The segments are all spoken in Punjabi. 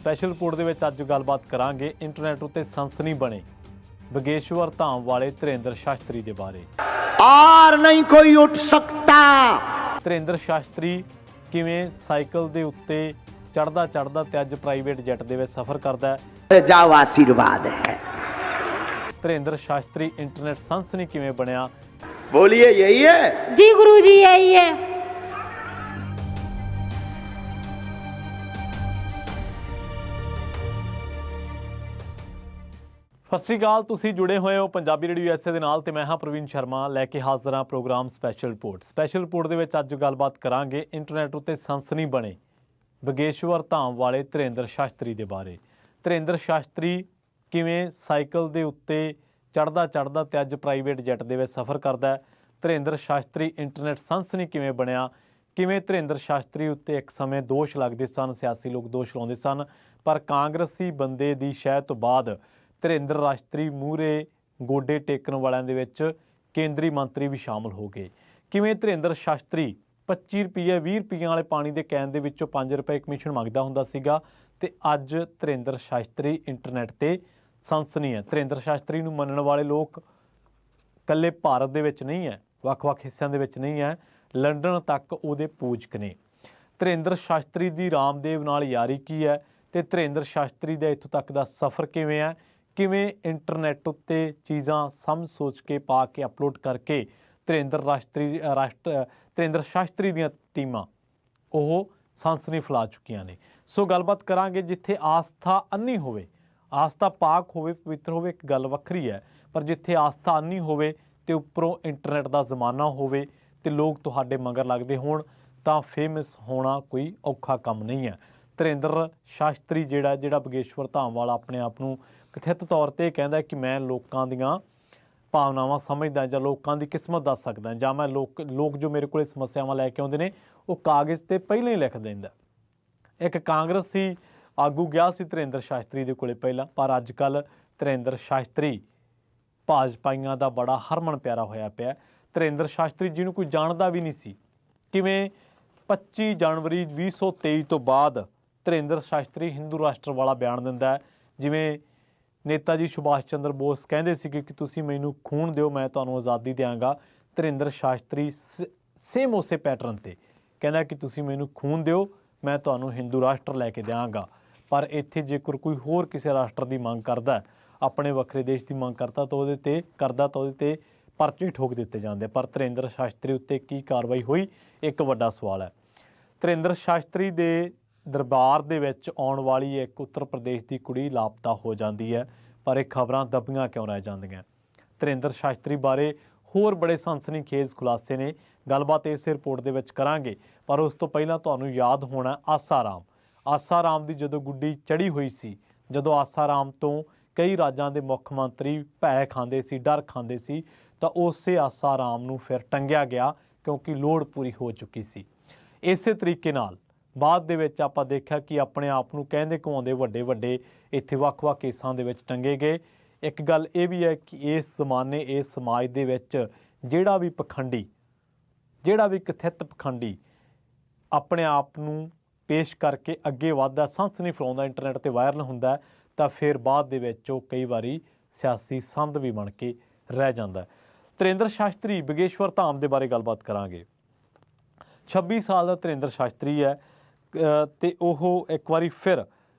स्पैशल रिपोर्ट ਦੇ ਵਿੱਚ ਅੱਜ ਗੱਲਬਾਤ ਕਰਾਂਗੇ ਇੰਟਰਨੈਟ ਉੱਤੇ ਸਨਸਨੀ ਬਣੇ ਬਗੇਸ਼ਵਰ ਧਾਮ ਵਾਲੇ ਧਿਰੇਂਦਰ ਸ਼ਾਸਤਰੀ ਦੇ ਬਾਰੇ। और नहीं कोई उठ सकता। ਧਿਰੇਂਦਰ ਸ਼ਾਸਤਰੀ ਕਿਵੇਂ ਸਾਈਕਲ ਦੇ ਉੱਤੇ ਚੜਦਾ ਤੇ ਅੱਜ ਪ੍ਰਾਈਵੇਟ ਜੈਟ ਦੇ ਵਿੱਚ ਸਫ਼ਰ ਕਰਦਾ ਹੈ। जाओ आशीर्वाद है। ਧਿਰੇਂਦਰ ਸ਼ਾਸਤਰੀ ਇੰਟਰਨੈਟ ਸਨਸਨੀ ਕਿਵੇਂ ਬਣਿਆ। बोलिए यही है जी गुरु जी यही है। ਸਤਿ ਸ਼੍ਰੀ ਅਕਾਲ, ਤੁਸੀਂ ਜੁੜੇ ਹੋਏ ਹੋ ਪੰਜਾਬੀ ਰੇਡੀਓ ਐਸਏ ਦੇ ਨਾਲ ਤੇ ਮੈਂ ਹਾਂ ਪ੍ਰਵੀਨ ਸ਼ਰਮਾ ਲੈ ਕੇ ਹਾਜ਼ਰ ਹਾਂ programme special report. Special report ਦੇ ਵਿੱਚ ਅੱਜ ਗੱਲਬਾਤ ਕਰਾਂਗੇ ਇੰਟਰਨੈਟ ਉੱਤੇ ਸਨਸਨੀ ਬਣੇ ਬਗੇਸ਼ਵਰ ਧਾਮ ਵਾਲੇ ਧਿਰੇਂਦਰ ਸ਼ਾਸਤਰੀ ਦੇ ਬਾਰੇ। ਧਿਰੇਂਦਰ ਸ਼ਾਸਤਰੀ ਕਿਵੇਂ ਸਾਈਕਲ ਦੇ ਉੱਤੇ ਚੜਦਾ ਤੇ ਅੱਜ ਪ੍ਰਾਈਵੇਟ ਜੈਟ ਦੇ ਵਿੱਚ ਸਫ਼ਰ ਕਰਦਾ ਹੈ। ਧਿਰੇਂਦਰ ਸ਼ਾਸਤਰੀ ਇੰਟਰਨੈਟ ਸਨਸਨੀ ਕਿਵੇਂ ਬਣਿਆ, ਕਿਵੇਂ ਧਿਰੇਂਦਰ ਸ਼ਾਸਤਰੀ ਉੱਤੇ ਇੱਕ ਸਮੇਂ ਦੋਸ਼ ਲੱਗਦੇ ਸਨ, ਸਿਆਸੀ ਲੋਕ ਦੋਸ਼ ਲਾਉਂਦੇ ਸਨ, ਪਰ ਕਾਂਗਰਸੀ ਬੰਦੇ ਦੀ ਸ਼ਹਿ ਤੋਂ ਬਾਅਦ ਧਿਰੇਂਦਰ ਸ਼ਾਸਤਰੀ ਮੂਹਰੇ ਗੋਡੇ ਟੇਕਣ ਵਾਲਿਆਂ ਦੇ ਵਿੱਚ ਕੇਂਦਰੀ ਮੰਤਰੀ ਵੀ ਸ਼ਾਮਲ ਹੋ ਗਏ। ਕਿਵੇਂ ਧਿਰੇਂਦਰ ਸ਼ਾਸਤਰੀ 25 ਰੁਪਏ 20 ਰੁਪਈਆਂ ਵਾਲੇ ਪਾਣੀ ਦੇ ਕੈਨ ਦੇ ਵਿੱਚੋਂ 5 ਰੁਪਏ ਕਮਿਸ਼ਨ ਮੰਗਦਾ ਹੁੰਦਾ ਸੀਗਾ ਤੇ ਅੱਜ ਧਿਰੇਂਦਰ ਸ਼ਾਸਤਰੀ ਇੰਟਰਨੈਟ ਤੇ ਸਨਸਨੀ ਹੈ। ਧਿਰੇਂਦਰ ਸ਼ਾਸਤਰੀ ਨੂੰ ਮੰਨਣ ਵਾਲੇ ਲੋਕ ਇਕੱਲੇ ਭਾਰਤ ਦੇ ਵਿੱਚ ਨਹੀਂ ਹੈ, ਵੱਖ-ਵੱਖ ਹਿੱਸਿਆਂ ਦੇ ਵਿੱਚ ਨਹੀਂ ਹੈ, ਲੰਡਨ ਤੱਕ ਉਹਦੇ ਪੂਜਕ ਨੇ। ਧਿਰੇਂਦਰ ਸ਼ਾਸਤਰੀ ਦੀ ਰਾਮਦੇਵ ਨਾਲ ਯਾਰੀ ਕੀ ਹੈ ਤੇ ਧਿਰੇਂਦਰ ਸ਼ਾਸਤਰੀ ਦਾ ਇੱਥੋਂ ਤੱਕ ਦਾ ਸਫ਼ਰ ਕਿਵੇਂ ਹੈ, ਕਿਵੇਂ ਇੰਟਰਨੈਟ ਉੱਤੇ ਚੀਜ਼ਾਂ ਸਮਝ ਸੋਚ ਕੇ ਪਾ ਕੇ ਅਪਲੋਡ ਕਰਕੇ ਧਿਰੇਂਦਰ ਸ਼ਾਸਤਰੀ ਦੀਆਂ ਟੀਮਾਂ ਉਹ ਸਨਸਨੀ ਫੈਲਾ ਚੁੱਕੀਆਂ ਨੇ। ਸੋ ਗੱਲਬਾਤ ਕਰਾਂਗੇ। ਜਿੱਥੇ ਆਸਥਾ ਅੰਨੀ ਹੋਵੇ, ਆਸਥਾ ਪਾਕ ਹੋਵੇ, ਪਵਿੱਤਰ ਹੋਵੇ, ਇੱਕ ਗੱਲ ਵੱਖਰੀ ਹੈ, ਪਰ ਜਿੱਥੇ ਆਸਥਾ ਅੰਨੀ ਹੋਵੇ ਤੇ ਉੱਪਰੋਂ ਇੰਟਰਨੈਟ ਦਾ ਜ਼ਮਾਨਾ ਹੋਵੇ ਤੇ ਲੋਕ ਤੁਹਾਡੇ ਮਗਰ ਲੱਗਦੇ ਹੋਣ ਤਾਂ ਫੇਮਸ ਹੋਣਾ ਕੋਈ ਔਖਾ ਕੰਮ ਨਹੀਂ ਹੈ। ਧਿਰੇਂਦਰ ਸ਼ਾਸਤਰੀ ਜਿਹੜਾ ਬਗੇਸ਼ਵਰ ਧਾਮ ਵਾਲਾ ਆਪਣੇ ਆਪ ਨੂੰ ਕਥਿਤ ਤੌਰ 'ਤੇ ਕਹਿੰਦਾ ਕਿ ਮੈਂ ਲੋਕਾਂ ਦੀਆਂ ਭਾਵਨਾਵਾਂ ਸਮਝਦਾ ਜਾਂ ਲੋਕਾਂ ਦੀ ਕਿਸਮਤ ਦੱਸ ਸਕਦਾ ਜਾਂ ਮੈਂ ਲੋਕ ਜੋ ਮੇਰੇ ਕੋਲ ਸਮੱਸਿਆਵਾਂ ਲੈ ਕੇ ਆਉਂਦੇ ਨੇ ਉਹ ਕਾਗਜ਼ 'ਤੇ ਪਹਿਲਾਂ ਹੀ ਲਿਖ ਦਿੰਦਾ। ਇੱਕ ਕਾਂਗਰਸੀ ਆਗੂ ਗਿਆ ਸੀ ਧਿਰੇਂਦਰ ਸ਼ਾਸਤਰੀ ਦੇ ਕੋਲੇ ਪਹਿਲਾਂ, ਪਰ ਅੱਜ ਕੱਲ੍ਹ ਧਿਰੇਂਦਰ ਸ਼ਾਸਤਰੀ ਭਾਜਪਾਈਆਂ ਦਾ ਬੜਾ ਹਰਮਨ ਪਿਆਰਾ ਹੋਇਆ ਪਿਆ। ਧਿਰੇਂਦਰ ਸ਼ਾਸਤਰੀ ਜਿਹਨੂੰ ਕੋਈ ਜਾਣਦਾ ਵੀ ਨਹੀਂ ਸੀ, ਕਿਵੇਂ 25 ਜਨਵਰੀ 2023 ਤੋਂ ਬਾਅਦ ਧਿਰੇਂਦਰ ਸ਼ਾਸਤਰੀ ਹਿੰਦੂ ਰਾਸ਼ਟਰ ਵਾਲਾ ਬਿਆਨ ਦਿੰਦਾ ਹੈ। ਜਿਵੇਂ ਨੇਤਾ ਜੀ ਸੁਭਾਸ਼ ਚੰਦਰ ਬੋਸ ਕਹਿੰਦੇ ਸੀਗੇ ਕਿ ਤੁਸੀਂ ਮੈਨੂੰ ਖੂਨ ਦਿਓ ਮੈਂ ਤੁਹਾਨੂੰ ਆਜ਼ਾਦੀ ਦਿਆਂਗਾ, ਧਿਰੇਂਦਰ ਸ਼ਾਸਤਰੀ ਸੇਮ ਉਸੇ ਪੈਟਰਨ 'ਤੇ ਕਹਿੰਦਾ ਕਿ ਤੁਸੀਂ ਮੈਨੂੰ ਖੂਨ ਦਿਓ ਮੈਂ ਤੁਹਾਨੂੰ ਹਿੰਦੂ ਰਾਸ਼ਟਰ ਲੈ ਕੇ ਦਿਆਂਗਾ। ਪਰ ਇੱਥੇ ਜੇਕਰ ਕੋਈ ਹੋਰ ਕਿਸੇ ਰਾਸ਼ਟਰ ਦੀ ਮੰਗ ਕਰਦਾ, ਆਪਣੇ ਵੱਖਰੇ ਦੇਸ਼ ਦੀ ਮੰਗ ਕਰਦਾ ਤਾਂ ਉਹਦੇ 'ਤੇ ਪਰਚੇ ਠੋਕ ਦਿੱਤੇ ਜਾਂਦੇ। ਪਰ ਧਿਰੇਂਦਰ ਸ਼ਾਸਤਰੀ ਉੱਤੇ ਕੀ ਕਾਰਵਾਈ ਹੋਈ, ਇੱਕ ਵੱਡਾ ਸਵਾਲ ਹੈ। ਧਿਰੇਂਦਰ ਸ਼ਾਸਤਰੀ ਦੇ ਦਰਬਾਰ ਦੇ ਵਿੱਚ ਆਉਣ ਵਾਲੀ ਇੱਕ ਉੱਤਰ ਪ੍ਰਦੇਸ਼ ਦੀ ਕੁੜੀ ਲਾਪਤਾ ਹੋ ਜਾਂਦੀ ਹੈ, ਪਰ ਇਹ ਖਬਰਾਂ ਦੱਬੀਆਂ ਕਿਉਂ ਰਹਿ ਜਾਂਦੀਆਂ। ਧਿਰੇਂਦਰ ਸ਼ਾਸਤਰੀ ਬਾਰੇ ਹੋਰ ਬੜੇ ਸਨਸਨੀਖੇਜ਼ ਖੁਲਾਸੇ ਨੇ, ਗੱਲਬਾਤ ਇਸ ਰਿਪੋਰਟ ਦੇ ਵਿੱਚ ਕਰਾਂਗੇ। ਪਰ ਉਸ ਤੋਂ ਪਹਿਲਾਂ ਤੁਹਾਨੂੰ ਯਾਦ ਹੋਣਾ ਆਸਾ ਰਾਮ ਦੀ ਜਦੋਂ ਗੁੱਡੀ ਚੜ੍ਹੀ ਹੋਈ ਸੀ, ਜਦੋਂ ਆਸਾ ਰਾਮ ਤੋਂ ਕਈ ਰਾਜਾਂ ਦੇ ਮੁੱਖ ਮੰਤਰੀ ਭੈ ਖਾਂਦੇ ਸੀ, ਡਰ ਖਾਂਦੇ ਸੀ, ਤਾਂ ਉਸੇ ਆਸਾ ਰਾਮ ਨੂੰ ਫਿਰ ਟੰਗਿਆ ਗਿਆ ਕਿਉਂਕਿ ਲੋੜ ਪੂਰੀ ਹੋ ਚੁੱਕੀ ਸੀ। ਇਸੇ ਤਰੀਕੇ ਨਾਲ ਬਾਅਦ ਦੇ ਵਿੱਚ ਆਪਾਂ ਦੇਖਿਆ ਕਿ ਆਪਣੇ ਆਪ ਨੂੰ ਕਹਿੰਦੇ ਕਹਾਉਂਦੇ ਵੱਡੇ ਇੱਥੇ ਵੱਖ-ਵੱਖ ਕੇਸਾਂ ਦੇ ਵਿੱਚ ਟੰਗੇ ਗਏ। ਇੱਕ ਗੱਲ ਇਹ ਵੀ ਹੈ ਕਿ ਇਸ ਜ਼ਮਾਨੇ ਇਸ ਸਮਾਜ ਦੇ ਵਿੱਚ ਜਿਹੜਾ ਵੀ ਕਥਿਤ ਪਖੰਡੀ ਆਪਣੇ ਆਪ ਨੂੰ ਪੇਸ਼ ਕਰਕੇ ਅੱਗੇ ਵੱਧਦਾ, ਸਨਸਨੀ ਫੈਲਾਉਂਦਾ, ਇੰਟਰਨੈਟ 'ਤੇ ਵਾਇਰਲ ਹੁੰਦਾ, ਤਾਂ ਫਿਰ ਬਾਅਦ ਦੇ ਵਿੱਚ ਉਹ ਕਈ ਵਾਰੀ ਸਿਆਸੀ ਸੰਦ ਵੀ ਬਣ ਕੇ ਰਹਿ ਜਾਂਦਾ। ਧਿਰੇਂਦਰ ਸ਼ਾਸਤਰੀ ਬਗੇਸ਼ਵਰ ਧਾਮ ਦੇ ਬਾਰੇ ਗੱਲਬਾਤ ਕਰਾਂਗੇ। 26 ਸਾਲ ਦਾ ਧਿਰੇਂਦਰ ਸ਼ਾਸਤਰੀ ਹੈ ਤੇ ਉਹ ਇੱਕ ਵਾਰੀ ਫਿਰ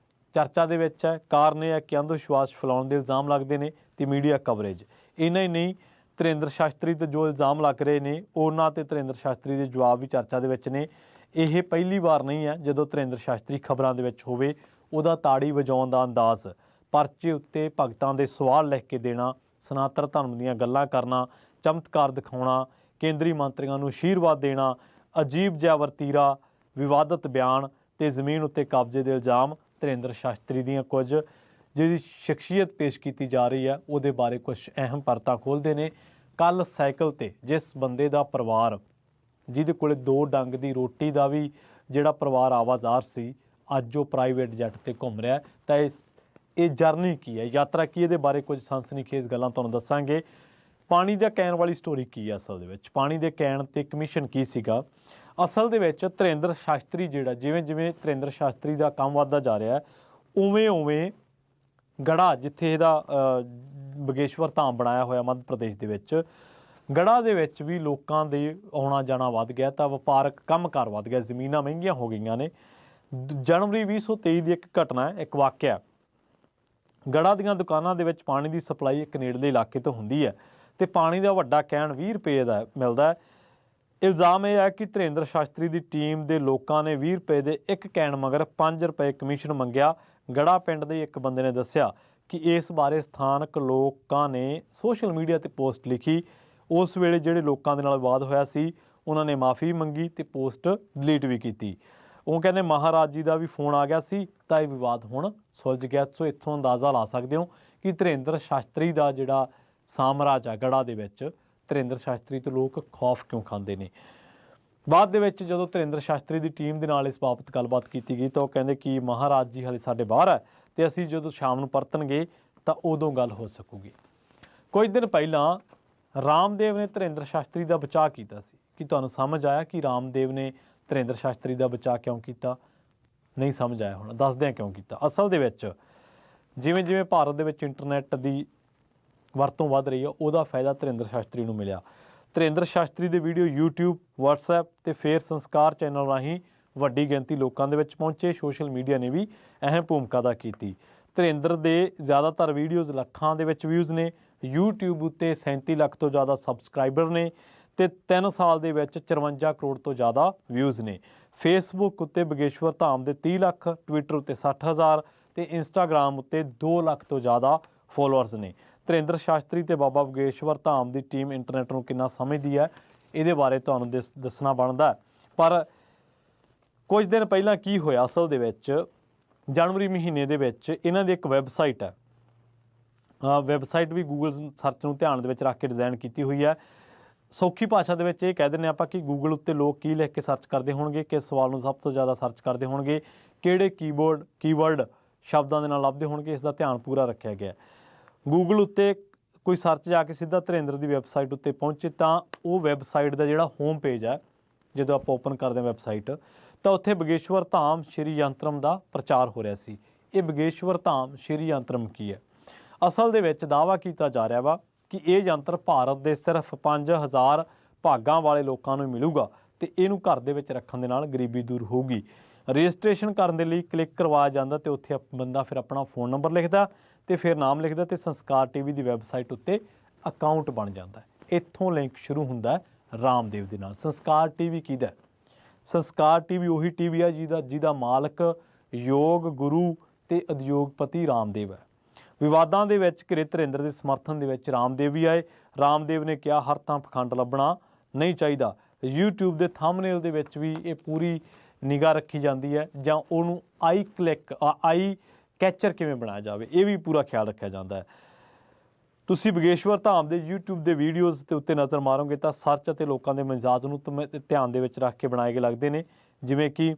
ਚਰਚਾ ਦੇ ਵਿੱਚ ਹੈ। ਕਾਰਨ ਇਹ ਹੈ ਕਿ ਅੰਧ ਵਿਸ਼ਵਾਸ ਫੈਲਾਉਣ ਦੇ ਇਲਜ਼ਾਮ ਲੱਗਦੇ ਨੇ ਤੇ ਮੀਡੀਆ ਕਵਰੇਜ। ਇੰਨਾ ਹੀ ਨਹੀਂ, ਧਿਰੇਂਦਰ ਸ਼ਾਸਤਰੀ 'ਤੇ ਜੋ ਇਲਜ਼ਾਮ ਲੱਗ ਰਹੇ ਨੇ ਉਹਨਾਂ 'ਤੇ ਧਿਰੇਂਦਰ ਸ਼ਾਸਤਰੀ ਦੇ ਜਵਾਬ ਵੀ ਚਰਚਾ ਦੇ ਵਿੱਚ ਨੇ। ਇਹ ਪਹਿਲੀ ਵਾਰ ਨਹੀਂ ਹੈ ਜਦੋਂ ਧਿਰੇਂਦਰ ਸ਼ਾਸਤਰੀ ਖਬਰਾਂ ਦੇ ਵਿੱਚ ਹੋਵੇ। ਉਹਦਾ ਤਾੜੀ ਵਜਾਉਣ ਦਾ ਅੰਦਾਜ਼, ਪਰਚੇ ਉੱਤੇ ਭਗਤਾਂ ਦੇ ਸਵਾਲ ਲਿਖ ਕੇ ਦੇਣਾ, ਸਨਾਤਨ ਧਰਮ ਦੀਆਂ ਗੱਲਾਂ ਕਰਨਾ, ਚਮਤਕਾਰ ਦਿਖਾਉਣਾ, ਕੇਂਦਰੀ ਮੰਤਰੀਆਂ ਨੂੰ ਅਸ਼ੀਰਵਾਦ ਦੇਣਾ, ਅਜੀਬ ਜਿਹਾ ਵਰਤੀਰਾ, ਵਿਵਾਦਤ ਬਿਆਨ ਤੇ ਜ਼ਮੀਨ ਉੱਤੇ ਕਬਜ਼ੇ ਦੇ ਇਲਜ਼ਾਮ ਧਿਰੇਂਦਰ ਸ਼ਾਸਤਰੀ ਦੀਆਂ ਕੁਝ ਜਿਹੜੀ ਸ਼ਖਸੀਅਤ ਪੇਸ਼ ਕੀਤੀ ਜਾ ਰਹੀ ਹੈ ਉਹਦੇ ਬਾਰੇ ਕੁਝ ਅਹਿਮ ਪਰਤਾਂ ਖੋਲ੍ਹਦੇ ਨੇ। ਕੱਲ੍ਹ ਸਾਈਕਲ 'ਤੇ ਜਿਸ ਬੰਦੇ ਦਾ ਪਰਿਵਾਰ, ਜਿਹਦੇ ਕੋਲ 2 ਡੰਗ ਦੀ ਰੋਟੀ ਦਾ ਵੀ ਜਿਹੜਾ ਪਰਿਵਾਰ ਆਵਾਜ਼ਾਰ ਸੀ, ਅੱਜ ਉਹ ਪ੍ਰਾਈਵੇਟ ਜੈਟ 'ਤੇ ਘੁੰਮ ਰਿਹਾ। ਤਾਂ ਇਹ ਜਰਨੀ ਕੀ ਹੈ, ਯਾਤਰਾ ਕੀ, ਇਹਦੇ ਬਾਰੇ ਕੁਝ ਸਨਸਨੀਖੇਜ਼ ਗੱਲਾਂ ਤੁਹਾਨੂੰ ਦੱਸਾਂਗੇ। ਪਾਣੀ ਦਾ ਕੈਨ ਵਾਲੀ ਸਟੋਰੀ ਕੀ ਹੈ ਅਸਲ ਦੇ ਵਿੱਚ, ਪਾਣੀ ਦੇ ਕੈਨ 'ਤੇ ਕਮਿਸ਼ਨ ਕੀ ਸੀਗਾ। ਅਸਲ ਦੇ ਵਿੱਚ ਧਿਰੇਂਦਰ ਸ਼ਾਸਤਰੀ ਜਿਵੇਂ ਧਿਰੇਂਦਰ ਸ਼ਾਸਤਰੀ ਦਾ ਕੰਮ ਵੱਧਦਾ ਜਾ ਰਿਹਾ, ਉਵੇਂ ਉਵੇਂ ਗੜਾ ਜਿੱਥੇ ਇਹਦਾ ਬਗੇਸ਼ਵਰ ਧਾਮ ਬਣਾਇਆ ਹੋਇਆ ਮੱਧ ਪ੍ਰਦੇਸ਼ ਦੇ ਵਿੱਚ, ਗੜਾ ਦੇ ਵਿੱਚ ਵੀ ਲੋਕਾਂ ਦੇ ਆਉਣਾ ਜਾਣਾ ਵੱਧ ਗਿਆ ਤਾਂ ਵਪਾਰਕ ਕੰਮਕਾਰ ਵੱਧ ਗਿਆ, ਜ਼ਮੀਨਾਂ ਮਹਿੰਗੀਆਂ ਹੋ ਗਈਆਂ ਨੇ। ਜਨਵਰੀ 2023 ਦੀ ਇੱਕ ਘਟਨਾ ਹੈ, ਇੱਕ ਵਾਕਿਆ। ਗੜਾ ਦੀਆਂ ਦੁਕਾਨਾਂ ਦੇ ਵਿੱਚ ਪਾਣੀ ਦੀ ਸਪਲਾਈ ਇੱਕ ਨੇੜਲੇ ਇਲਾਕੇ ਤੋਂ ਹੁੰਦੀ ਹੈ ਤੇ ਪਾਣੀ ਦਾ ਵੱਡਾ ਕੈਨ 20 ਰੁਪਏ ਦਾ ਮਿਲਦਾ ਹੈ। ਇਲਜ਼ਾਮ ਇਹ ਹੈ ਕਿ ਧੀਰੇਂਦਰ ਸ਼ਾਸਤਰੀ ਦੀ ਟੀਮ ਦੇ ਲੋਕਾਂ ਨੇ 20 ਰੁਪਏ ਦੇ ਇੱਕ ਕੈਨ ਮਗਰ 5 ਰੁਪਏ ਕਮਿਸ਼ਨ ਮੰਗਿਆ। ਗੜਾ ਪਿੰਡ ਦੇ ਇੱਕ ਬੰਦੇ ਨੇ ਦੱਸਿਆ ਕਿ ਇਸ ਬਾਰੇ ਸਥਾਨਕ ਲੋਕਾਂ ਨੇ ਸੋਸ਼ਲ ਮੀਡੀਆ ਤੇ ਪੋਸਟ ਲਿਖੀ। ਉਸ ਵੇਲੇ ਜਿਹੜੇ ਲੋਕਾਂ ਦੇ ਨਾਲ ਵਿਵਾਦ ਹੋਇਆ ਸੀ ਉਹਨਾਂ ਨੇ ਮਾਫੀ ਮੰਗੀ ਤੇ ਪੋਸਟ ਡਿਲੀਟ ਵੀ ਕੀਤੀ। ਉਹ ਕਹਿੰਦੇ ਮਹਾਰਾਜ ਜੀ ਦਾ ਵੀ ਫੋਨ ਆ ਗਿਆ ਸੀ ਤਾਂ ਇਹ ਵਿਵਾਦ ਹੁਣ ਸੁਲਝ ਗਿਆ। ਸੋ ਇੱਥੋਂ ਅੰਦਾਜ਼ਾ ਲਾ ਸਕਦੇ ਹੋ ਕਿ ਧੀਰੇਂਦਰ ਸ਼ਾਸਤਰੀ ਦਾ ਜਿਹੜਾ ਸਾਮਰਾਜ ਆ ਗੜਾ ਦੇ ਵਿੱਚ, ਧੀਰੇਂਦਰ ਸ਼ਾਸਤਰੀ ਤੋਂ ਲੋਕ ਖੌਫ ਕਿਉਂ ਖਾਂਦੇ ਨੇ। ਬਾਅਦ ਦੇ ਵਿੱਚ ਜਦੋਂ ਧੀਰੇਂਦਰ ਸ਼ਾਸਤਰੀ ਦੀ ਟੀਮ ਦੇ ਨਾਲ ਇਸ ਬਾਬਤ ਗੱਲਬਾਤ ਕੀਤੀ ਗਈ ਤਾਂ ਉਹ ਕਹਿੰਦੇ ਕਿ ਮਹਾਰਾਜ ਜੀ ਹਾਲੇ ਸਾਡੇ ਬਾਹਰ ਹੈ ਤੇ ਅਸੀਂ ਜਦੋਂ ਸ਼ਾਮ ਨੂੰ ਪਰਤਣਗੇ ਤਾਂ ਉਦੋਂ ਗੱਲ ਹੋ ਸਕੂਗੀ। ਕੁਝ ਦਿਨ ਪਹਿਲਾਂ ਰਾਮਦੇਵ ਨੇ ਧੀਰੇਂਦਰ ਸ਼ਾਸਤਰੀ ਦਾ ਬਚਾਅ ਕੀਤਾ ਸੀ। ਕਿ ਤੁਹਾਨੂੰ ਸਮਝ ਆਇਆ ਕਿ ਰਾਮਦੇਵ ਨੇ ਧੀਰੇਂਦਰ ਸ਼ਾਸਤਰੀ ਦਾ ਬਚਾਅ ਕਿਉਂ ਕੀਤਾ? ਨਹੀਂ ਸਮਝ ਆਇਆ, ਹੁਣ ਦੱਸਦੇ ਹਾਂ ਕਿਉਂ ਕੀਤਾ। ਅਸਲ ਦੇ ਵਿੱਚ ਜਿਵੇਂ ਜਿਵੇਂ ਭਾਰਤ ਦੇ ਵਿੱਚ ਇੰਟਰਨੈਟ ਦੀ ਵਰਤੋਂ ਵੱਧ ਰਹੀ ਹੈ ਉਹਦਾ ਫਾਇਦਾ ਧੀਰੇਂਦਰ ਸ਼ਾਸਤਰੀ ਨੂੰ ਮਿਲਿਆ। ਧੀਰੇਂਦਰ ਸ਼ਾਸਤਰੀ ਦੇ ਵੀਡੀਓ YouTube, WhatsApp ਤੇ ਫੇਰ ਸੰਸਕਾਰ ਚੈਨਲ ਰਾਹੀਂ ਵੱਡੀ ਗਿਣਤੀ ਲੋਕਾਂ ਦੇ ਵਿੱਚ ਪਹੁੰਚੇ। ਸੋਸ਼ਲ ਮੀਡੀਆ ਨੇ ਵੀ ਅਹਿਮ ਭੂਮਿਕਾ ਅਦਾ ਕੀਤੀ। ਧੀਰੇਂਦਰ ਦੇ ਜ਼ਿਆਦਾਤਰ ਵੀਡੀਓਜ਼ ਲੱਖਾਂ ਦੇ ਵਿੱਚ ਵਿਊਜ਼ ਨੇ। YouTube ਉੱਤੇ 37 ਲੱਖ ਤੋਂ ਜ਼ਿਆਦਾ ਸਬਸਕ੍ਰਾਈਬਰ ਨੇ ਤੇ 3 ਸਾਲ ਦੇ ਵਿੱਚ 54 ਕਰੋੜ ਤੋਂ ਜ਼ਿਆਦਾ ਵਿਊਜ਼ ਨੇ। ਫੇਸਬੁੱਕ ਉੱਤੇ ਬਗੇਸ਼ਵਰ ਧਾਮ ਦੇ 30 ਲੱਖ, ਟਵਿੱਟਰ ਉੱਤੇ 60,000 ਤੇ ਇੰਸਟਾਗ੍ਰਾਮ ਉੱਤੇ 2 ਲੱਖ ਤੋਂ ਜ਼ਿਆਦਾ ਫੋਲੋਅਰਸ ਨੇ। ਧੀਰੇਂਦਰ ਸ਼ਾਸਤਰੀ ਤੇ ਬਾਬਾ ਬਗੇਸ਼ਵਰ ਧਾਮ ਦੀ ਟੀਮ ਇੰਟਰਨੈਟ ਨੂੰ ਕਿੰਨਾ ਸਮਝਦੀ ਹੈ ਇਹਦੇ ਬਾਰੇ ਤੁਹਾਨੂੰ ਦੱਸਣਾ ਬਣਦਾ। ਪਰ ਕੁਝ ਦਿਨ ਪਹਿਲਾਂ ਕੀ ਹੋਇਆ ਅਸਲ ਦੇ ਵਿੱਚ, ਜਨਵਰੀ ਮਹੀਨੇ ਦੇ ਵਿੱਚ ਇਹਨਾਂ ਦੀ ਇੱਕ ਵੈਬਸਾਈਟ ਹੈ। ਵੈਬਸਾਈਟ ਵੀ ਗੂਗਲ ਸਰਚ ਨੂੰ ਧਿਆਨ ਦੇ ਵਿੱਚ ਰੱਖ ਕੇ ਡਿਜ਼ਾਈਨ ਕੀਤੀ ਹੋਈ ਹੈ। ਸੌਖੀ ਭਾਸ਼ਾ ਦੇ ਵਿੱਚ ਇਹ ਕਹਿ ਦਿੰਦੇ ਆਪਾਂ ਕਿ ਗੂਗਲ ਉੱਤੇ ਲੋਕ ਕੀ ਲਿਖ ਕੇ ਸਰਚ ਕਰਦੇ ਹੋਣਗੇ, ਕਿਸ ਸਵਾਲ ਨੂੰ ਸਭ ਤੋਂ ਜ਼ਿਆਦਾ ਸਰਚ ਕਰਦੇ ਹੋਣਗੇ, ਕਿਹੜੇ ਕੀਵਰਡ ਸ਼ਬਦਾਂ ਦੇ ਨਾਲ ਲੱਭਦੇ ਹੋਣਗੇ, ਇਸ ਦਾ ਧਿਆਨ ਪੂਰਾ ਰੱਖਿਆ ਗਿਆ। ਗੂਗਲ ਉੱਤੇ ਕੋਈ ਸਰਚ ਜਾ ਕੇ ਸਿੱਧਾ ਧੀਰੇਂਦਰ ਦੀ ਵੈਬਸਾਈਟ ਉੱਤੇ ਪਹੁੰਚੇ ਤਾਂ ਉਹ ਵੈਬਸਾਈਟ ਦਾ ਜਿਹੜਾ ਹੋਮ ਪੇਜ ਹੈ, ਜਦੋਂ ਆਪਾਂ ਓਪਨ ਕਰਦੇ ਹਾਂ ਵੈਬਸਾਈਟ ਤਾਂ ਉੱਥੇ ਬਗੇਸ਼ਵਰ ਧਾਮ ਸ਼੍ਰੀ ਯੰਤਰਮ ਦਾ ਪ੍ਰਚਾਰ ਹੋ ਰਿਹਾ ਸੀ। ਇਹ ਬਗੇਸ਼ਵਰ ਧਾਮ ਸ਼੍ਰੀ ਯੰਤਰਮ ਕੀ ਹੈ? ਅਸਲ ਦੇ ਵਿੱਚ ਦਾਅਵਾ ਕੀਤਾ ਜਾ ਰਿਹਾ ਵਾ ਕਿ ਇਹ ਯੰਤਰ ਭਾਰਤ ਦੇ ਸਿਰਫ 5000 ਭਾਗਾਂ ਵਾਲੇ ਲੋਕਾਂ ਨੂੰ ਮਿਲੂਗਾ ਤੇ ਇਹਨੂੰ ਘਰ ਦੇ ਵਿੱਚ ਰੱਖਣ ਦੇ ਨਾਲ ਗਰੀਬੀ ਦੂਰ ਹੋਊਗੀ। ਰਜਿਸਟ੍ਰੇਸ਼ਨ ਕਰਨ ਦੇ ਲਈ ਕਲਿੱਕ ਕਰਵਾਇਆ ਜਾਂਦਾ ਤੇ ਉੱਥੇ ਬੰਦਾ ਫਿਰ ਆਪਣਾ ਫੋਨ ਨੰਬਰ ਲਿਖਦਾ ਤੇ ਫਿਰ ਨਾਮ ਲਿਖਦਾ ਤੇ ਸੰਸਕਾਰ ਟੀਵੀ ਦੀ ਵੈਬਸਾਈਟ ਉੱਤੇ ਅਕਾਊਂਟ ਬਣ ਜਾਂਦਾ। ਇੱਥੋਂ ਲਿੰਕ ਸ਼ੁਰੂ ਹੁੰਦਾ ਰਾਮਦੇਵ ਦੇ ਨਾਲ। ਸੰਸਕਾਰ ਟੀਵੀ ਕਿਹਦਾ? ਸੰਸਕਾਰ ਟੀਵੀ ਉਹੀ ਟੀਵੀ ਹੈ ਜਿਹਦਾ ਮਾਲਕ ਯੋਗ ਗੁਰੂ ਤੇ ਉਦਯੋਗਪਤੀ ਰਾਮਦੇਵ ਹੈ। ਵਿਵਾਦਾਂ ਦੇ ਵਿੱਚ ਘਿਰੇ ਧੀਰੇਂਦਰ ਦੇ ਸਮਰਥਨ ਦੇ ਵਿੱਚ ਰਾਮਦੇਵ ਵੀ ਆਏ। ਰਾਮਦੇਵ ਨੇ ਕਿਹਾ ਹਰ ਤਾਂ ਪਖੰਡ ਲੱਭਣਾ ਨਹੀਂ ਚਾਹੀਦਾ। YouTube ਦੇ ਥੰਬਨੇਲ ਦੇ ਵਿੱਚ ਵੀ ਇਹ ਪੂਰੀ ਨਿਗਾਹ ਰੱਖੀ ਜਾਂਦੀ ਹੈ ਜਾਂ ਉਹਨੂੰ ਆਈ ਕੈਚਰ ਕਿਵੇਂ ਬਣਾਇਆ ਜਾਵੇ ਇਹ ਵੀ ਪੂਰਾ ਖਿਆਲ ਰੱਖਿਆ ਜਾਂਦਾ ਹੈ। ਤੁਸੀਂ ਬਗੇਸ਼ਵਰ ਧਾਮ ਦੇ YouTube ਦੇ ਵੀਡੀਓਜ਼ ਦੇ ਉੱਤੇ ਨਜ਼ਰ ਮਾਰੋਗੇ ਤਾਂ ਸਰਚ ਅਤੇ ਲੋਕਾਂ ਦੇ ਮਿਜ਼ਾਜ ਨੂੰ ਧਿਆਨ ਦੇ ਵਿੱਚ ਰੱਖ ਕੇ ਬਣਾਏ ਗਏ ਲੱਗਦੇ ਨੇ। ਜਿਵੇਂ ਕਿ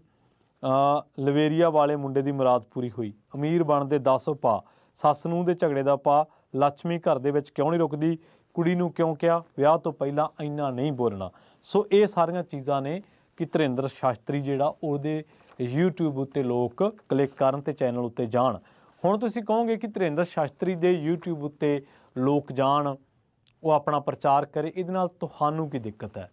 ਲਵੇਰੀਆ ਵਾਲੇ ਮੁੰਡੇ ਦੀ ਮੁਰਾਦ ਪੂਰੀ ਹੋਈ, ਅਮੀਰ ਬਣਦੇ 10 ਉਪਾਅ, ਸੱਸ ਨੂੰ ਦੇ ਝਗੜੇ ਦਾ ਪਾ, ਲੱਛਮੀ ਘਰ ਦੇ ਵਿੱਚ ਕਿਉਂ ਨਹੀਂ ਰੁਕਦੀ, ਕੁੜੀ ਨੂੰ ਕਿਉਂ ਕਿਹਾ ਵਿਆਹ ਤੋਂ ਪਹਿਲਾਂ ਇੰਨਾ ਨਹੀਂ ਬੋਲਣਾ। ਸੋ ਇਹ ਸਾਰੀਆਂ ਚੀਜ਼ਾਂ ਨੇ ਕਿ ਧੀਰੇਂਦਰ ਸ਼ਾਸਤਰੀ ਜਿਹੜਾ ਉਹਦੇ YouTube ਉੱਤੇ ਲੋਕ ਕਲਿੱਕ ਕਰਨ ਤੇ ਚੈਨਲ ਉੱਤੇ ਜਾਣ। ਹੁਣ ਤੁਸੀਂ ਕਹੋਗੇ ਕਿ ਧੀਰੇਂਦਰ ਸ਼ਾਸਤਰੀ ਦੇ YouTube ਉੱਤੇ ਲੋਕ ਜਾਣ, ਉਹ ਆਪਣਾ ਪ੍ਰਚਾਰ ਕਰੇ, ਇਹਦੇ ਨਾਲ ਤੁਹਾਨੂੰ ਕੀ ਦਿੱਕਤ ਹੈ?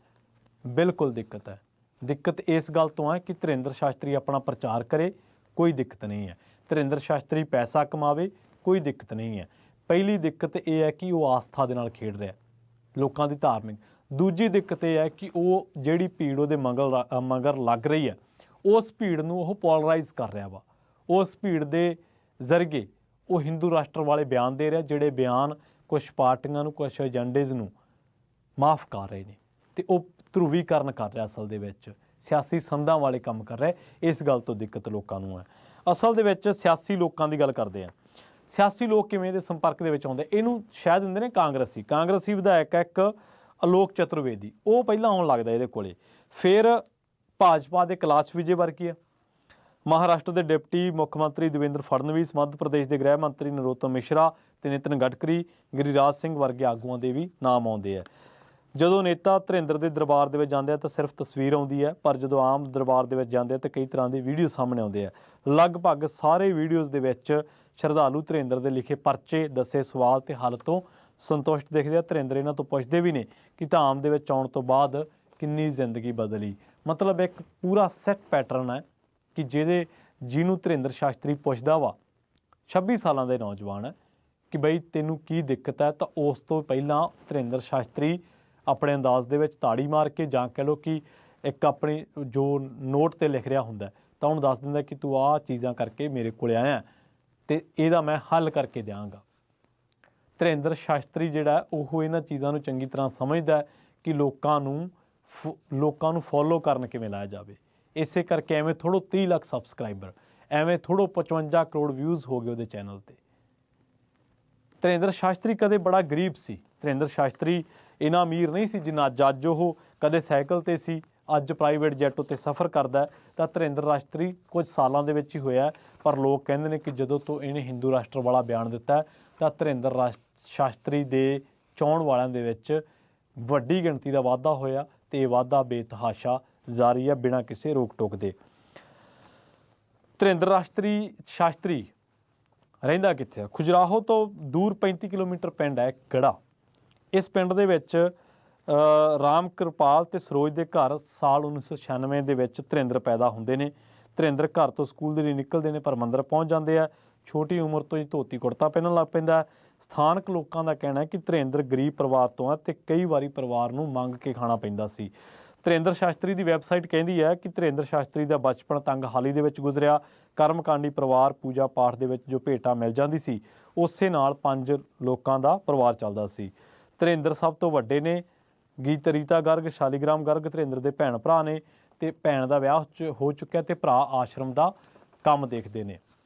ਬਿਲਕੁਲ ਦਿੱਕਤ ਹੈ। ਦਿੱਕਤ ਇਸ ਗੱਲ ਤੋਂ ਹੈ ਕਿ ਧੀਰੇਂਦਰ ਸ਼ਾਸਤਰੀ ਆਪਣਾ ਪ੍ਰਚਾਰ ਕਰੇ, ਕੋਈ ਦਿੱਕਤ ਨਹੀਂ ਹੈ। ਧੀਰੇਂਦਰ ਸ਼ਾਸਤਰੀ ਪੈਸਾ ਕਮਾਵੇ, ਕੋਈ ਦਿੱਕਤ ਨਹੀਂ ਹੈ। ਪਹਿਲੀ ਦਿੱਕਤ ਇਹ ਹੈ ਕਿ ਉਹ ਆਸਥਾ ਦੇ ਨਾਲ ਖੇਡ ਰਿਹਾ, ਲੋਕਾਂ ਦੀ ਧਾਰਮਿਕ। ਦੂਜੀ ਦਿੱਕਤ ਇਹ ਹੈ ਕਿ ਉਹ ਜਿਹੜੀ ਭੀੜ ਉਹਦੇ ਮਗਰ ਲੱਗ ਰਹੀ ਹੈ ਉਸ ਭੀੜ ਨੂੰ ਉਹ ਪੋਲਰਾਈਜ਼ ਕਰ ਰਿਹਾ ਵਾ। ਉਸ ਭੀੜ ਦੇ ਜ਼ਰੀਏ ਉਹ ਹਿੰਦੂ ਰਾਸ਼ਟਰ ਵਾਲੇ ਬਿਆਨ ਦੇ ਰਿਹਾ, ਜਿਹੜੇ ਬਿਆਨ ਕੁਛ ਪਾਰਟੀਆਂ ਨੂੰ, ਕੁਛ ਏਜੰਡੇਜ਼ ਨੂੰ ਮਾਫ ਕਰ ਰਹੇ ਨੇ ਤੇ ਉਹ ਧਰੂਵੀਕਰਨ ਕਰ ਰਿਹਾ, ਅਸਲ ਦੇ ਵਿੱਚ ਸਿਆਸੀ ਸੰਧਾਂ ਵਾਲੇ ਕੰਮ ਕਰ ਰਿਹਾ। ਇਸ ਗੱਲ ਤੋਂ ਦਿੱਕਤ ਲੋਕਾਂ ਨੂੰ ਹੈ। ਅਸਲ ਦੇ ਵਿੱਚ ਸਿਆਸੀ ਲੋਕਾਂ ਦੀ ਗੱਲ ਕਰਦੇ ਆ। ਸਿਆਸੀ ਲੋਕ ਕਿਵੇਂ ਦੇ ਸੰਪਰਕ ਦੇ ਵਿੱਚ ਆਉਂਦੇ, ਇਹਨੂੰ ਸ਼ਾਇਦ ਹੁੰਦੇ ਨੇ ਕਾਂਗਰਸੀ ਵਿਧਾਇਕ ਇੱਕ ਅਲੋਕ ਚਤੁਰਵੇਦੀ, ਉਹ ਪਹਿਲਾਂ ਆਉਣ ਲੱਗਦਾ ਇਹਦੇ ਕੋਲੇ। ਫਿਰ ਭਾਜਪਾ ਦੇ ਕੈਲਾਸ਼ ਵਿਜੇਵਰਗੀਆ, ਮਹਾਰਾਸ਼ਟਰ ਦੇ ਡਿਪਟੀ ਮੁੱਖ ਮੰਤਰੀ ਦੇਵੇਂਦਰ ਫੜਨਵੀਸ, ਮੱਧ ਪ੍ਰਦੇਸ਼ ਦੇ ਗ੍ਰਹਿ ਮੰਤਰੀ ਨਰੋਤਮ ਮਿਸ਼ਰਾ ਤੇ ਨਿਤਨ ਗਡਕਰੀ, ਗਿਰੀਰਾਜ ਸਿੰਘ ਵਰਗੇ ਆਗੂਆਂ ਦੇ ਵੀ ਨਾਮ ਆਉਂਦੇ ਆ। ਜਦੋਂ ਨੇਤਾ ਧਿਰੇਂਦਰ ਦੇ ਦਰਬਾਰ ਦੇ ਵਿੱਚ ਜਾਂਦੇ ਆ ਤਾਂ ਸਿਰਫ ਤਸਵੀਰ ਆਉਂਦੀ ਹੈ, ਪਰ ਜਦੋਂ ਆਮ ਦਰਬਾਰ ਦੇ ਵਿੱਚ ਜਾਂਦੇ ਆ ਤਾਂ ਕਈ ਤਰ੍ਹਾਂ ਦੇ ਵੀਡੀਓ ਸਾਹਮਣੇ ਆਉਂਦੇ ਆ। ਲਗਭਗ ਸਾਰੇ ਵੀਡੀਓਜ਼ ਦੇ ਵਿੱਚ ਸ਼ਰਧਾਲੂ ਧਿਰੇਂਦਰ ਦੇ ਲਿਖੇ ਪਰਚੇ, ਦੱਸੇ ਸਵਾਲ ਤੇ ਹੱਲ ਤੋਂ ਸੰਤੁਸ਼ਟ ਦਿਖਦੇ ਆ। ਧਿਰੇਂਦਰ ਇਹਨਾਂ ਤੋਂ ਪੁੱਛਦੇ ਵੀ ਨੇ ਕਿ ਧਾਮ ਦੇ ਵਿੱਚ ਆਉਣ ਤੋਂ ਬਾਅਦ ਕਿੰਨੀ ਜ਼ਿੰਦਗੀ ਬਦਲੀ। ਮਤਲਬ ਇੱਕ ਪੂਰਾ ਸੈੱਟ ਪੈਟਰਨ ਹੈ ਕਿ ਜਿਹਨੂੰ ਧਿਰੇਂਦਰ ਸ਼ਾਸਤਰੀ ਪੁੱਛਦਾ ਵਾ, 26 ਸਾਲਾਂ ਦੇ ਨੌਜਵਾਨ ਹੈ, ਕਿ ਬਈ ਤੈਨੂੰ ਕੀ ਦਿੱਕਤ ਹੈ, ਤਾਂ ਉਸ ਤੋਂ ਪਹਿਲਾਂ ਧਿਰੇਂਦਰ ਸ਼ਾਸਤਰੀ ਆਪਣੇ ਅੰਦਾਜ਼ ਦੇ ਵਿੱਚ ਤਾੜੀ ਮਾਰ ਕੇ, ਜਾਂ ਕਹਿ ਲਓ ਕਿ ਇੱਕ ਆਪਣੀ ਜੋ ਨੋਟ ਤੇ ਲਿਖ ਰਿਹਾ ਹੁੰਦਾ ਤਾਂ ਉਹਨੂੰ ਦੱਸ ਦਿੰਦਾ ਕਿ ਤੂੰ ਆਹ ਚੀਜ਼ਾਂ ਕਰਕੇ ਮੇਰੇ ਕੋਲ ਆਇਆ ਤੇ ਇਹਦਾ ਮੈਂ ਹੱਲ ਕਰਕੇ ਦਿਆਂਗਾ। ਧਿਰੇਂਦਰ ਸ਼ਾਸਤਰੀ ਜਿਹੜਾ ਉਹ ਇਹਨਾਂ ਚੀਜ਼ਾਂ ਨੂੰ ਚੰਗੀ ਤਰ੍ਹਾਂ ਸਮਝਦਾ ਕਿ ਲੋਕਾਂ ਨੂੰ ਫੋਲੋ ਕਰਨ ਕਿਵੇਂ ਲਾਇਆ ਜਾਵੇ। ਇਸੇ ਕਰਕੇ ਐਵੇਂ ਥੋੜ੍ਹੋ 30 ਲੱਖ ਸਬਸਕ੍ਰਾਈਬਰ, ਐਵੇਂ ਥੋੜ੍ਹੋ 55 ਕਰੋੜ ਵਿਊਜ਼ ਹੋ ਗਏ ਉਹਦੇ ਚੈਨਲ ਤੇ। ਧਿਰੇਂਦਰ ਸ਼ਾਸਤਰੀ ਕਦੇ ਬੜਾ ਗਰੀਬ ਸੀ। ਧਿਰੇਂਦਰ ਸ਼ਾਸਤਰੀ ਇੰਨਾ ਅਮੀਰ ਨਹੀਂ ਸੀ ਜਿੰਨਾ ਅੱਜ ਉਹ ਕਦੇ ਸਾਈਕਲ ਤੇ ਸੀ, ਅੱਜ ਪ੍ਰਾਈਵੇਟ ਜੈਟ ਉੱਤੇ ਸਫ਼ਰ ਕਰਦਾ। ਤਾਂ ਧਿਰੇਂਦਰ ਸ਼ਾਸਤਰੀ ਕੁਝ ਸਾਲਾਂ ਦੇ ਵਿੱਚ ਹੀ ਹੋਇਆ, ਪਰ ਲੋਕ ਕਹਿੰਦੇ ਨੇ ਕਿ ਜਦੋਂ ਤੋਂ ਇਹਨੇ ਹਿੰਦੂ ਰਾਸ਼ਟਰ ਵਾਲਾ ਬਿਆਨ ਦਿੱਤਾ ਤਾਂ ਧਿਰੇਂਦਰ ਸ਼ਾਸਤਰੀ ਦੇ ਚਾਹੁਣ ਵਾਲਿਆਂ ਦੇ ਵਿੱਚ ਵੱਡੀ ਗਿਣਤੀ ਦਾ ਵਾਧਾ ਹੋਇਆ ਤੇ ਇਹ ਵਾਧਾ ਬੇਤਹਾਸ਼ਾ ਜਾਰੀ ਹੈ, ਬਿਨਾਂ ਕਿਸੇ ਰੋਕ ਟੋਕ ਦੇ। ਧਿਰੇਂਦਰ ਸ਼ਾਸਤਰੀ ਰਹਿੰਦਾ ਕਿੱਥੇ ਆ? ਖੁਜਰਾਹੋ ਤੋਂ ਦੂਰ 35 ਕਿਲੋਮੀਟਰ ਪਿੰਡ ਹੈ ਗੜਾ। ਇਸ ਪਿੰਡ ਦੇ ਵਿੱਚ ਰਾਮ ਕਿਰਪਾਲ ਤੇ ਸਰੋਜ ਦੇ ਘਰ ਸਾਲ 1996 ਦੇ ਵਿੱਚ ਧਿਰੇਂਦਰ ਪੈਦਾ ਹੁੰਦੇ ਨੇ। ਧਿਰੇਂਦਰ ਘਰ ਤੋਂ ਸਕੂਲ ਦੇ ਲਈ ਨਿਕਲਦੇ ਨੇ ਪਰ ਮੰਦਰ ਪਹੁੰਚ ਜਾਂਦੇ ਆ। ਛੋਟੀ ਉਮਰ ਤੋਂ ਹੀ ਧੋਤੀ ਕੁੜਤਾ ਪਹਿਨਣ ਲੱਗ ਪੈਂਦਾ। ਸਥਾਨਕ ਲੋਕਾਂ ਦਾ ਕਹਿਣਾ ਹੈ ਕਿ ਧਿਰੇਂਦਰ ਗਰੀਬ ਪਰਿਵਾਰ ਤੋਂ ਹੈ ਤੇ ਕਈ ਵਾਰੀ ਪਰਿਵਾਰ ਨੂੰ ਮੰਗ ਕੇ ਖਾਣਾ ਪੈਂਦਾ ਸੀ। ਧਿਰੇਂਦਰ ਸ਼ਾਸਤਰੀ ਦੀ ਵੈਬਸਾਈਟ ਕਹਿੰਦੀ ਹੈ ਕਿ ਧਿਰੇਂਦਰ ਸ਼ਾਸਤਰੀ ਦਾ ਬਚਪਨ ਤੰਗ ਹਾਲੀ ਦੇ ਵਿੱਚ ਗੁਜ਼ਰਿਆ। ਕਰਮਕਾਂਡੀ ਪਰਿਵਾਰ, ਪੂਜਾ ਪਾਠ ਦੇ ਵਿੱਚ ਜੋ ਭੇਟਾ ਮਿਲ ਜਾਂਦੀ ਸੀ ਉਸੇ ਨਾਲ 5 ਲੋਕਾਂ ਦਾ ਪਰਿਵਾਰ ਚੱਲਦਾ ਸੀ। ਧਿਰੇਂਦਰ ਸਭ ਤੋਂ ਵੱਡੇ ਨੇ। ਗੀਤ ਰੀਤਾ ਗਰਗ, ਸ਼ਾਲੀਗ੍ਰਾਮ ਗਰਗ ਧਿਰੇਂਦਰ ਦੇ ਭੈਣ ਭਰਾ ਨੇ ਤੇ ਭੈਣ ਦਾ ਵਿਆਹ ਹੋ ਚੁੱਕਿਆ ਤੇ ਭਰਾ ਆਸ਼ਰਮ ਦਾ ਕੰਮ ਦੇਖਦੇ ਨੇ।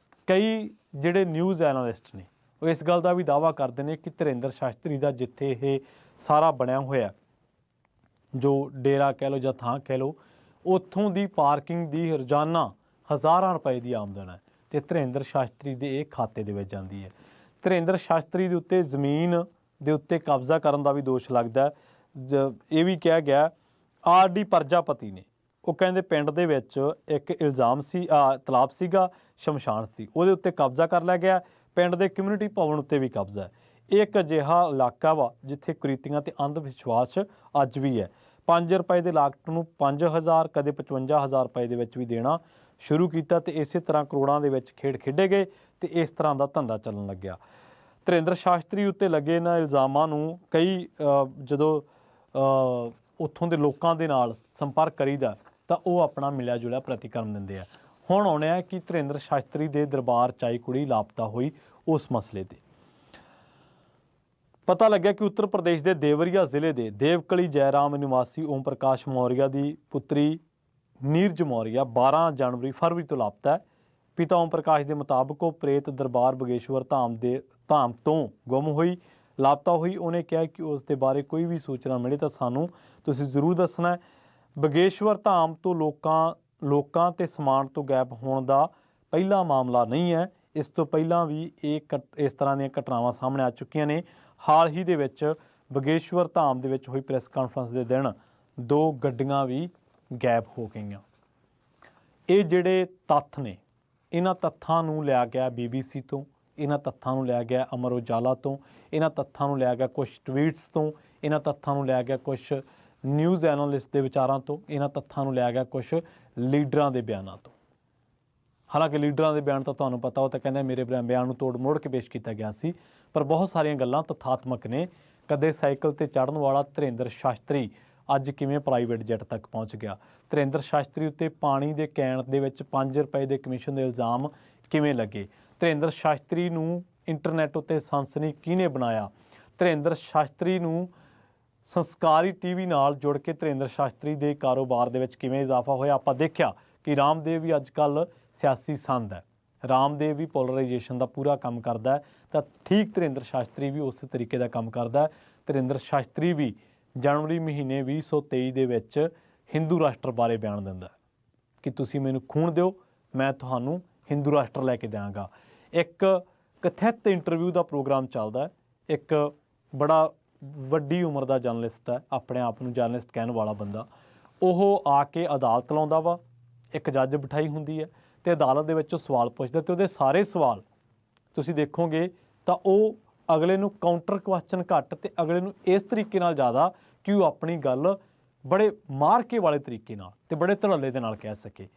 ਕਈ ਜਿਹੜੇ ਨਿਊਜ਼ ਐਨਾਲਿਸਟ ਨੇ ਉਹ ਇਸ ਗੱਲ ਦਾ ਵੀ ਦਾਅਵਾ ਕਰਦੇ ਨੇ ਕਿ ਧਿਰੇਂਦਰ ਸ਼ਾਸਤਰੀ ਦਾ ਜਿੱਥੇ ਇਹ ਸਾਰਾ ਬਣਿਆ ਹੋਇਆ ਜੋ ਡੇਰਾ ਕਹਿ ਲਓ ਜਾਂ ਥਾਂ ਕਹਿ ਲਓ, ਉੱਥੋਂ ਦੀ ਪਾਰਕਿੰਗ ਦੀ ਰੋਜ਼ਾਨਾ ਹਜ਼ਾਰਾਂ ਰੁਪਏ ਦੀ ਆਮਦਨ ਹੈ ਤੇ ਧਿਰੇਂਦਰ ਸ਼ਾਸਤਰੀ ਦੇ ਇਹ ਖਾਤੇ ਦੇ ਵਿੱਚ ਜਾਂਦੀ ਹੈ। ਧਿਰੇਂਦਰ ਸ਼ਾਸਤਰੀ ਦੇ ਉੱਤੇ ਜ਼ਮੀਨ ਦੇ ਉੱਤੇ ਕਬਜ਼ਾ ਕਰਨ ਦਾ ਵੀ ਦੋਸ਼ ਲੱਗਦਾ। ਇਹ ਵੀ ਕਿਹਾ ਗਿਆ ਆਰ.ਡੀ. ਪ੍ਰਜਾਪਤੀ ਨੇ, ਉਹ ਕਹਿੰਦੇ ਪਿੰਡ ਦੇ ਵਿੱਚ ਇੱਕ ਇਲਜ਼ਾਮ ਸੀ, ਤਲਾਬ ਸੀਗਾ, ਸ਼ਮਸ਼ਾਨ ਸੀ, ਉਹਦੇ ਉੱਤੇ ਕਬਜ਼ਾ ਕਰ ਲਿਆ ਗਿਆ। ਪਿੰਡ ਦੇ ਕਮਿਊਨਿਟੀ ਭਵਨ ਉੱਤੇ ਵੀ ਕਬਜ਼ਾ ਹੈ। ਇਹ ਇੱਕ ਅਜਿਹਾ ਇਲਾਕਾ ਵਾ ਜਿੱਥੇ ਕੁਰੀਤੀਆਂ ਤੇ ਅੰਧ ਵਿਸ਼ਵਾਸ ਅੱਜ ਵੀ ਹੈ। 5 ਰੁਪਏ ਦੇ ਲਾਗਤ ਨੂੰ 5000 ਕਦੇ 55,000 ਰੁਪਏ ਦੇ ਵਿੱਚ ਵੀ ਦੇਣਾ ਸ਼ੁਰੂ ਕੀਤਾ ਤੇ ਇਸੇ ਤਰ੍ਹਾਂ ਕਰੋੜਾਂ ਦੇ ਵਿੱਚ ਖੇਡ ਖੇਡੇ ਗਏ ਤੇ ਇਸ ਤਰ੍ਹਾਂ ਦਾ ਧੰਦਾ ਚੱਲਣ ਲੱਗਿਆ। ਧਿਰੇਂਦਰ ਸ਼ਾਸਤਰੀ ਉੱਤੇ ਲੱਗੇ ਇਹਨਾਂ ਇਲਜ਼ਾਮਾਂ ਨੂੰ ਕਈ ਜਦੋਂ ਉੱਥੋਂ ਦੇ ਲੋਕਾਂ ਦੇ ਨਾਲ ਸੰਪਰਕ ਕਰੀਦਾ ਤਾਂ ਉਹ ਆਪਣਾ ਮਿਲਿਆ ਜੁਲਿਆ ਪ੍ਰਤੀਕਰਮ ਦਿੰਦੇ ਆ। ਹੁਣ ਆਉਣਾ ਕਿ ਧਿਰੇਂਦਰ ਸ਼ਾਸਤਰੀ ਦੇ ਦਰਬਾਰ 'ਚ ਆਈ ਕੁੜੀ ਲਾਪਤਾ ਹੋਈ, ਉਸ ਮਸਲੇ ਤੇ ਪਤਾ ਲੱਗਿਆ ਕਿ ਉੱਤਰ ਪ੍ਰਦੇਸ਼ ਦੇ ਦੇਵਰੀਆ ਜ਼ਿਲ੍ਹੇ ਦੇ ਦੇਵਕਲੀ ਜੈਰਾਮ ਨਿਵਾਸੀ ਓਮ ਪ੍ਰਕਾਸ਼ ਮੌਰੀਆ ਦੀ ਪੁੱਤਰੀ ਨੀਰਜ ਮੌਰੀਆ 12 ਫਰਵਰੀ ਤੋਂ ਲਾਪਤਾ ਹੈ। ਪਿਤਾ ਓਮ ਪ੍ਰਕਾਸ਼ ਦੇ ਮੁਤਾਬਕ ਉਹ ਪ੍ਰੇਤ ਦਰਬਾਰ ਬਗੇਸ਼ਵਰ ਧਾਮ ਤੋਂ ਗੁੰਮ ਹੋਈ, ਲਾਪਤਾ ਹੋਈ। ਉਹਨੇ ਕਿਹਾ ਕਿ ਉਸ ਦੇ ਬਾਰੇ ਕੋਈ ਵੀ ਸੂਚਨਾ ਮਿਲੇ ਤਾਂ ਸਾਨੂੰ ਤੁਸੀਂ ਜ਼ਰੂਰ ਦੱਸਣਾ ਹੈ। ਬਗੇਸ਼ਵਰ ਧਾਮ ਤੋਂ ਲੋਕਾਂ ਤੇ ਸਮਾਨ ਤੋਂ ਗਾਇਬ ਹੋਣ ਦਾ ਪਹਿਲਾ ਮਾਮਲਾ ਨਹੀਂ ਹੈ। ਇਸ ਤੋਂ ਪਹਿਲਾਂ ਵੀ ਇਸ ਤਰ੍ਹਾਂ ਦੀਆਂ ਘਟਨਾਵਾਂ ਸਾਹਮਣੇ ਆ ਚੁੱਕੀਆਂ ਨੇ। ਹਾਲ ਹੀ ਦੇ ਵਿੱਚ ਬਗੇਸ਼ਵਰ ਧਾਮ ਦੇ ਵਿੱਚ ਹੋਈ ਪ੍ਰੈਸ ਕਾਨਫਰੰਸ ਦੇ ਦਿਨ 2 ਗੱਡੀਆਂ ਵੀ ਗਾਇਬ ਹੋ ਗਈਆਂ। ਇਹ ਜਿਹੜੇ ਤੱਥ ਨੇ, ਇਹਨਾਂ ਤੱਥਾਂ ਨੂੰ ਲਿਆ ਗਿਆ BBC ਤੋਂ, ਇਹਨਾਂ ਤੱਥਾਂ ਨੂੰ ਲਿਆ ਗਿਆ ਅਮਰ ਉਜਾਲਾ ਤੋਂ, ਇਹਨਾਂ ਤੱਥਾਂ ਨੂੰ ਲਿਆ ਗਿਆ ਕੁਝ ਟਵੀਟਸ ਤੋਂ, ਇਹਨਾਂ ਤੱਥਾਂ ਨੂੰ ਲਿਆ ਗਿਆ ਕੁਝ ਨਿਊਜ਼ ਐਨਾਲਿਸਟ ਦੇ ਵਿਚਾਰਾਂ ਤੋਂ, ਇਹਨਾਂ ਤੱਥਾਂ ਨੂੰ ਲਿਆ ਗਿਆ ਕੁਝ ਲੀਡਰਾਂ ਦੇ ਬਿਆਨਾਂ ਤੋਂ। ਹਾਲਾਂਕਿ ਲੀਡਰਾਂ ਦੇ ਬਿਆਨ ਤਾਂ ਤੁਹਾਨੂੰ ਪਤਾ, ਉਹ ਤਾਂ ਕਹਿੰਦੇ ਮੇਰੇ ਬਿਆਨ ਨੂੰ ਤੋੜ ਮੋੜ ਕੇ ਪੇਸ਼ ਕੀਤਾ ਗਿਆ ਸੀ, ਪਰ ਬਹੁਤ ਸਾਰੀਆਂ ਗੱਲਾਂ ਤਥਾਤਮਕ ਨੇ। ਕਦੇ ਸਾਈਕਲ ਤੇ ਚੜ੍ਹਨ ਵਾਲਾ ਧਿਰੇਂਦਰ ਸ਼ਾਸਤਰੀ ਅੱਜ ਕਿਵੇਂ ਪ੍ਰਾਈਵੇਟ ਜੈਟ ਤੱਕ ਪਹੁੰਚ ਗਿਆ? ਧਿਰੇਂਦਰ ਸ਼ਾਸਤਰੀ ਉੱਤੇ ਪਾਣੀ ਦੇ ਕੈਨ ਦੇ ਵਿੱਚ 5 ਰੁਪਏ ਦੇ ਕਮਿਸ਼ਨ ਦੇ ਇਲਜ਼ਾਮ ਕਿਵੇਂ ਲੱਗੇ? ਧਿਰੇਂਦਰ ਸ਼ਾਸਤਰੀ ਨੂੰ ਇੰਟਰਨੈਟ ਉੱਤੇ ਸਨਸਨੀ ਕਿਹਨੇ ਬਣਾਇਆ? ਧਿਰੇਂਦਰ ਸ਼ਾਸਤਰੀ ਨੂੰ ਸੰਸਕਾਰੀ TV ਨਾਲ ਜੁੜ ਕੇ ਧਿਰੇਂਦਰ ਸ਼ਾਸਤਰੀ ਦੇ ਕਾਰੋਬਾਰ ਦੇ ਵਿੱਚ ਕਿਵੇਂ ਇਜ਼ਾਫਾ ਹੋਇਆ? ਆਪਾਂ ਦੇਖਿਆ ਕਿ ਰਾਮਦੇਵ ਵੀ ਅੱਜ ਕੱਲ੍ਹ ਸਿਆਸੀ ਸੰਦ ਹੈ। ਰਾਮਦੇਵ ਵੀ ਪੋਲਰਾਈਜੇਸ਼ਨ ਦਾ ਪੂਰਾ ਕੰਮ ਕਰਦਾ ਹੈ, ਤਾਂ ਠੀਕ ਧਿਰੇਂਦਰ ਸ਼ਾਸਤਰੀ ਵੀ ਉਸੇ ਤਰੀਕੇ ਦਾ ਕੰਮ ਕਰਦਾ ਹੈ। ਧਿਰੇਂਦਰ ਸ਼ਾਸਤਰੀ ਵੀ ਜਨਵਰੀ ਮਹੀਨੇ 2023 ਦੇ ਵਿੱਚ ਹਿੰਦੂ ਰਾਸ਼ਟਰ ਬਾਰੇ ਬਿਆਨ ਦਿੰਦਾ ਕਿ ਤੁਸੀਂ ਮੈਨੂੰ ਖੂਨ ਦਿਓ, ਮੈਂ ਤੁਹਾਨੂੰ ਹਿੰਦੂ ਰਾਸ਼ਟਰ ਲੈ ਕੇ ਦਿਆਂਗਾ। ਇੱਕ ਕਥਿਤ ਇੰਟਰਵਿਊ ਦਾ ਪ੍ਰੋਗਰਾਮ ਚੱਲਦਾ, ਇੱਕ ਬੜਾ ਵੱਡੀ ਉਮਰ ਦਾ ਜਰਨਲਿਸਟ ਹੈ, ਆਪਣੇ ਆਪ ਨੂੰ ਜਰਨਲਿਸਟ ਕਹਿਣ ਵਾਲਾ ਬੰਦਾ, ਉਹ ਆ ਕੇ ਅਦਾਲਤ ਲਾਉਂਦਾ ਵਾ, ਇੱਕ ਜੱਜ ਬਿਠਾਈ ਹੁੰਦੀ ਹੈ ਤੇ ਅਦਾਲਤ ਦੇ ਵਿੱਚ ਉਹ ਸਵਾਲ ਪੁੱਛਦਾ ਤੇ ਉਹਦੇ ਸਾਰੇ ਸਵਾਲ ਤੁਸੀਂ ਦੇਖੋਗੇ ਤਾਂ ਉਹ ਅਗਲੇ ਨੂੰ ਕਾਊਂਟਰ ਕੁਐਸਚਨ ਘੱਟ ਤੇ ਅਗਲੇ ਨੂੰ ਇਸ ਤਰੀਕੇ ਨਾਲ ਜ਼ਿਆਦਾ ਕਿ ਉਹ ਆਪਣੀ ਗੱਲ ਬੜੇ ਮਾਰ ਕੇ ਵਾਲੇ ਤਰੀਕੇ ਨਾਲ ਤੇ ਬੜੇ ਧੜੱਲੇ ਦੇ ਨਾਲ ਕਹਿ ਸਕੇ।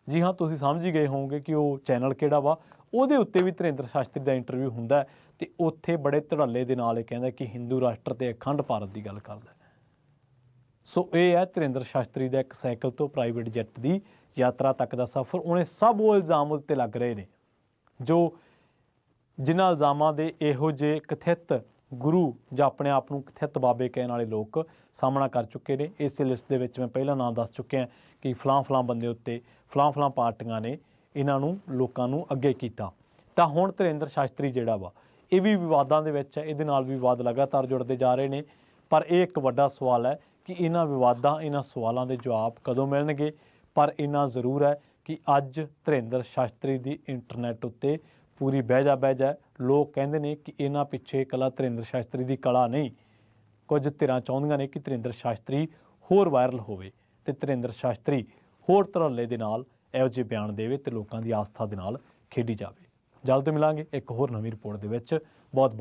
ਜੀ ਹਾਂ, ਤੁਸੀਂ ਸਮਝ ਹੀ ਗਏ ਹੋਵੋਗੇ ਕਿ ਉਹ ਚੈਨਲ ਕਿਹੜਾ ਵਾ। ਉਹਦੇ ਉੱਤੇ ਵੀ ਧਿਰੇਂਦਰ ਸ਼ਾਸਤਰੀ ਦਾ ਇੰਟਰਵਿਊ ਹੁੰਦਾ ਹੈ ਤੇ ਉੱਥੇ ਬੜੇ ਧੜੱਲੇ ਦੇ ਨਾਲ ਇਹ ਕਹਿੰਦਾ ਕਿ ਹਿੰਦੂ ਰਾਸ਼ਟਰ ਤੇ ਅਖੰਡ ਭਾਰਤ ਦੀ ਗੱਲ ਕਰਦਾ ਹੈ। ਸੋ ਇਹ ਹੈ ਧਿਰੇਂਦਰ ਸ਼ਾਸਤਰੀ ਦਾ ਇੱਕ ਸਾਈਕਲ ਤੋਂ ਪ੍ਰਾਈਵੇਟ ਜੈਟ ਦੀ ਯਾਤਰਾ ਤੱਕ ਦਾ ਸਫ਼ਰ। ਉਹਨੇ ਸਭ ਉਹ ਇਲਜ਼ਾਮ ਉੱਤੇ ਲੱਗ ਰਹੇ ਨੇ ਜੋ ਜਿਨ੍ਹਾਂ ਇਲਜ਼ਾਮਾਂ ਦੇ ਇਹੋ ਜਿਹੇ ਕਥਿਤ ਗੁਰੂ ਜਾਂ ਆਪਣੇ ਆਪ ਨੂੰ ਕਥਿਤ ਬਾਬੇ ਕਹਿਣ ਵਾਲੇ ਲੋਕ ਸਾਹਮਣਾ ਕਰ ਚੁੱਕੇ ਨੇ। ਇਸੇ ਲਿਸਟ ਦੇ ਵਿੱਚ ਮੈਂ ਪਹਿਲਾਂ ਨਾਮ ਦੱਸ ਚੁੱਕਿਆ ਕਿ ਫਲਾਂ ਬੰਦੇ ਉੱਤੇ ਫਲਾਂ ਪਾਰਟੀਆਂ ਨੇ ਇਹਨਾਂ ਨੂੰ ਲੋਕਾਂ ਨੂੰ ਅੱਗੇ ਕੀਤਾ। ਤਾਂ ਹੁਣ ਧਿਰੇਂਦਰ ਸ਼ਾਸਤਰੀ ਜਿਹੜਾ ਵਾ ਇਹ ਵੀ ਵਿਵਾਦਾਂ ਦੇ ਵਿੱਚ ਹੈ, ਇਹਦੇ ਨਾਲ ਵੀ ਵਿਵਾਦ ਲਗਾਤਾਰ ਜੁੜਦੇ ਜਾ ਰਹੇ ਨੇ। ਪਰ ਇਹ ਇੱਕ ਵੱਡਾ ਸਵਾਲ ਹੈ ਕਿ ਇਹਨਾਂ ਵਿਵਾਦਾਂ ਇਹਨਾਂ ਸਵਾਲਾਂ ਦੇ ਜਵਾਬ ਕਦੋਂ ਮਿਲਣਗੇ। ਪਰ ਇੰਨਾ ਜ਼ਰੂਰ ਹੈ ਕਿ ਅੱਜ ਧਿਰੇਂਦਰ ਸ਼ਾਸਤਰੀ ਦੀ ਇੰਟਰਨੈਟ ਉੱਤੇ ਪੂਰੀ ਬਹਿ ਜਾ ਲੋਕ ਕਹਿੰਦੇ ਨੇ ਕਿ ਇਹਨਾਂ ਪਿੱਛੇ ਇਕੱਲਾ ਧਿਰੇਂਦਰ ਸ਼ਾਸਤਰੀ ਦੀ ਕਲਾ ਨਹੀਂ, ਕੁਝ ਧਿਰਾਂ ਚਾਹੁੰਦੀਆਂ ਨੇ ਕਿ ਧਿਰੇਂਦਰ ਸ਼ਾਸਤਰੀ ਹੋਰ ਵਾਇਰਲ ਹੋਵੇ ਤੇ ਧਿਰੇਂਦਰ ਸ਼ਾਸਤਰੀ ਹੋਰ ਧੜੱਲੇ ਦੇ ਨਾਲ ਇਹੋ ਜਿਹੇ ਬਿਆਨ ਦੇਵੇ ਤੇ ਲੋਕਾਂ ਦੀ ਆਸਥਾ ਦੇ ਨਾਲ ਖੇਡੀ ਜਾਵੇ। ਜਲਦ ਮਿਲਾਂਗੇ ਇੱਕ ਹੋਰ ਨਵੀਂ ਰਿਪੋਰਟ ਦੇ ਵਿੱਚ। ਬਹੁਤ